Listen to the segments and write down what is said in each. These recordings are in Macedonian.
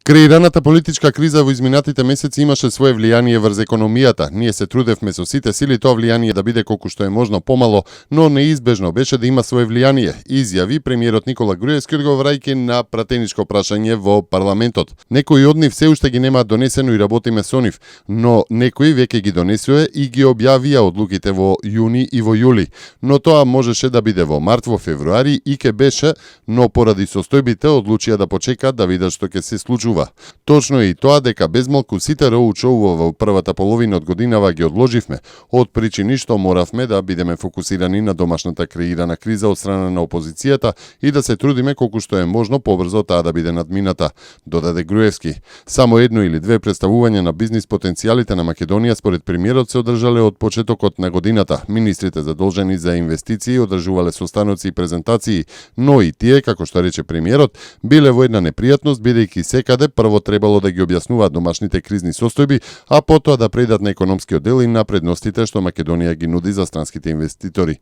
Креираната политичка криза во изминатите месеци имаше свое влијание врз економијата. Ние се трудевме со сите сили тоа влијание да биде колку што е можно помало, но неизбежно беше да има свое влијание, изјави премиерот Никола Груевски одговарајќи на пратеничко прашање во парламентот. Некои од нив се уште ги немаат донесено и работиме со нив, но некои веќе ги донесуе и ги објавија одлуките во јуни и во јули. Но тоа можеше да биде во март, во февруари и ке беше, но поради состојбите одлучија да почекаат да видат што ќе се случува. Точно е и тоа дека безмалку сите роучоува во првата половина од годинава ги одложивме, од причини што моравме да бидеме фокусирани на домашната креирана криза од страна на опозицијата и да се трудиме колку што е можно побрзо таа да биде надмината, додаде Груевски. Само едно или две представувања на бизнис потенцијалите на Македонија според премиерот се одржале од почетокот на годината. Министрите задолжени за инвестиции одржувале состаноци и презентации, но и тие, како што рече премиерот, биле во една непријатност бидејќи секаде прво требало да ги објаснуваат домашните кризни состојби, а потоа да предат на економскиот дел и на предностите што Македонија ги нуди за странските инвеститори.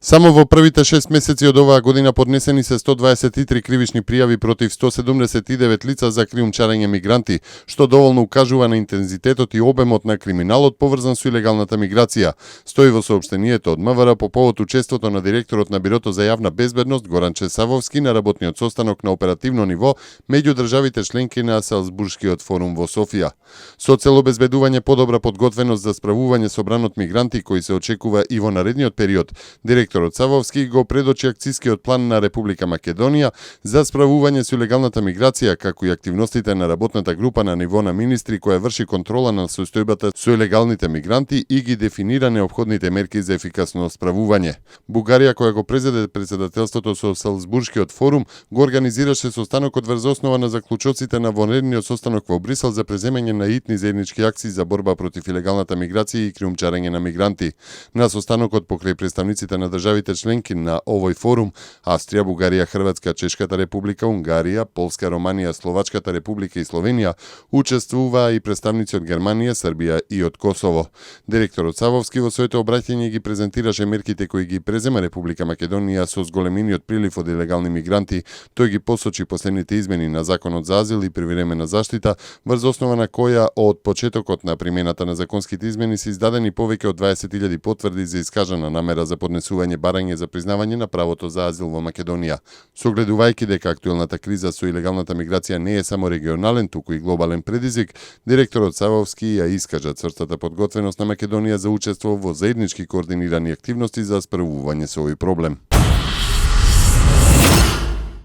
Само во првите 6 месеци од оваа година поднесени се 123 кривични пријави против 179 лица за криумчарење мигранти, што доволно укажува на интензитетот и обемот на криминалот поврзан со илегалната миграција, стои во соопштението од МВР по повод учеството на директорот на Бирото за јавна безбедност Горанче Савовски на работниот состанок на оперативно ниво меѓу државите членки на Салзбуршкиот форум во Софија. Со цел обезбедување подобра подготвеност за справување со бранот мигранти кои се очекува и во наредниот период, директорот Савовски го предочи акцискиот план на Република Македонија за справување со илегалната миграција, како и активностите на работната група на ниво на министри која врши контрола на состојбата со илегалните мигранти и ги дефинира неопходните мерки за ефикасно справување. Бугарија, која го презеде председателството со Салзбуршкиот форум, го организираше состанокот врз основа на заклучоците на вонредниот состанок во Брисел за преземање на итни заеднички акции за борба против илегалната миграција и криумчарење на мигранти. На состанокот покрај представниците на државите членки на овој форум, Австрија, Бугарија, Хрватска, Чешката република, Унгарија, Полска, Романија, Словачката република и Словенија, учествуваа и представници од Германија, Србија и од Косово. Директорот Савовски во своето обраќање ги презентираше мерките кои ги презема Република Македонија со зголемениот прилив од илегални мигранти. Тој ги посочи последните измени на Законот за азил и привремена заштита, врз основа на која од почетокот на примената на законските измени се издадени повеќе од 20.000 потврди за искажана намера за поднесување барање за признавање на правото за азил во Македонија. Согледувајќи дека актуелната криза со илегалната миграција не е само регионален, туку и глобален предизвик, директорот Савовски ја искажа црстата подготвеност на Македонија за учество во заеднички координирани активности за справување со овој проблем.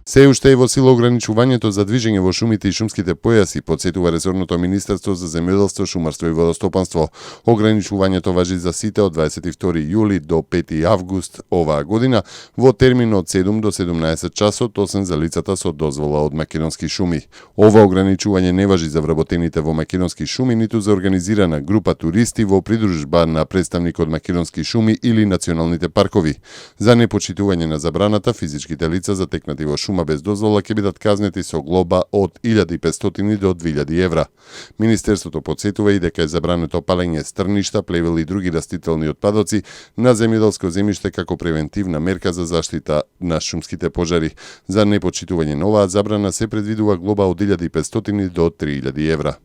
Се уште е во сила ограничувањето за движење во шумите и шумските појаси, потсетува ресорното Министерство за земјоделство, шумарство и водостопанство. Ограничувањето важи за сите од 22 јули до 5 август оваа година во термин од 7 до 17 часот, освен за лицата со дозвола од Македонски шуми. Ова ограничување не важи за вработените во Македонски шуми, ниту за организирана група туристи во придружба на представник од Македонски шуми или националните паркови. За непочитување на забраната, физичките лица затекнати во шума без дозвола ќе бидат казнети со глоба од 1500 до 2000 евра. Министерството потсетува и дека е забрането палење стрништа, плевел и други растителни отпадоци на земјоделско земјиште како превентивна мерка за заштита на шумските пожари. За непочитување на оваа забрана се предвидува глоба од 1500 до 3000 евра.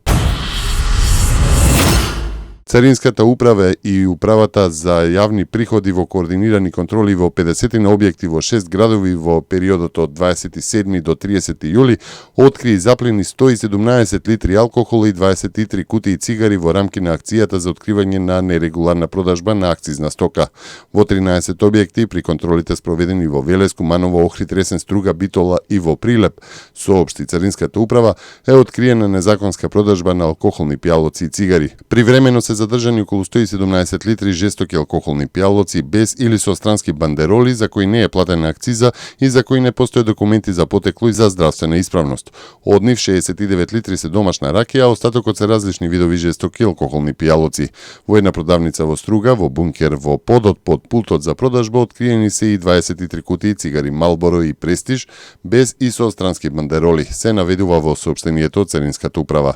Царинската управа и управата за јавни приходи во координирани контроли во 50 на објекти во 6 градови во периодот од 27 до 30 јули откри и заплени 117 литри алкохол и 23 кутии цигари во рамки на акцијата за откривање на нерегуларна продажба на акцизна стока. Во 13 објекти при контролите спроведени во Велеску, Маново, Охрид, Ресен, Струга, Битола и во Прилеп, соопшти Царинската управа, е откриена незаконска продажба на алкохолни пијалоци и цигари. Привремено се задржани околу 117 литри жестоки алкохолни пијалоци без или со странски бандероли за кои не е платена акциза и за кои не постојат документи за потекло и за здравствена исправност. Од нив 69 литри се домашна ракија, а остатокот се различни видови жестоки алкохолни пијалоци. Во една продавница во Струга, во бункер во подот под пултот за продажба откриени се и 23 кутии цигари Малборо и Престиж без и со странски бандероли, се наведува во соопштението од Царинската управа.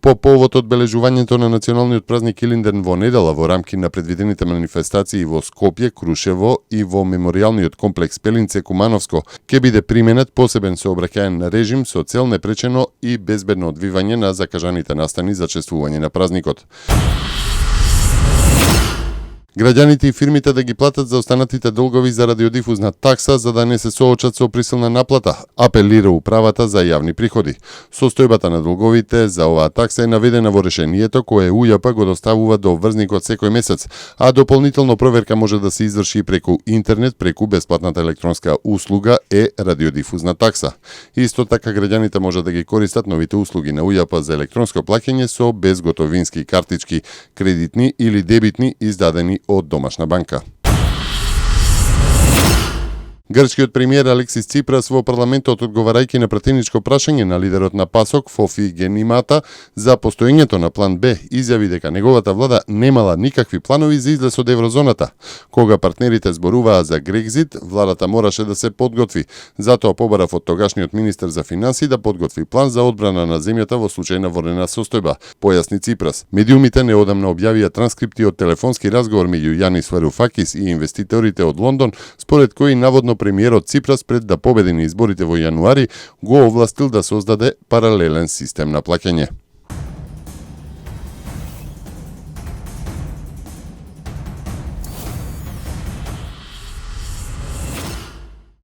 По повод одбележувањето на националниот празник Илинден во недела во рамки на предвидените манифестации во Скопје, Крушево и во меморијалниот комплекс Пелинце Кумановско, ќе биде применет посебен сообраќаен режим со цел непречено и безбедно одвивање на закажаните настани за чествување на празникот. Граѓаните и фирмите да ги платат за останатите долгови за радиодифузна такса за да не се соочат со присилна наплата, апелира управата за јавни приходи. Состојбата на долговите за оваа такса е наведена во решението кое УЈП го доставува до врзникот секој месец, а дополнително проверка може да се изврши и преку интернет преку бесплатната електронска услуга радиодифузна такса. Исто така граѓаните може да ги користат новите услуги на УЈП за електронско плаќање со безготовински картички, кредитни или дебитни издадени од домашна банка. Грчкиот премиер Алексис Ципрас во парламентот одговарајќи на пратеничко прашање на лидерот на ПАСОК Фофи Генимата за постоењето на план Б, изјави дека неговата влада немала никакви планови за излез од еврозоната. Кога партнерите зборуваа за Грекзит, владата мораше да се подготви. Затоа побарав од тогашниот министер за финансии да подготви план за одбрана на земјата во случај на вонредна состојба, појасни Ципрас. Медиумите неодамна објавија транскрипти од телефонски разговор меѓу Јанис Варуфакис и инвеститорите од Лондон, според кои наводно премиерот Ципрас пред да победи на изборите во јануари го овластил да создаде паралелен систем на плаќање.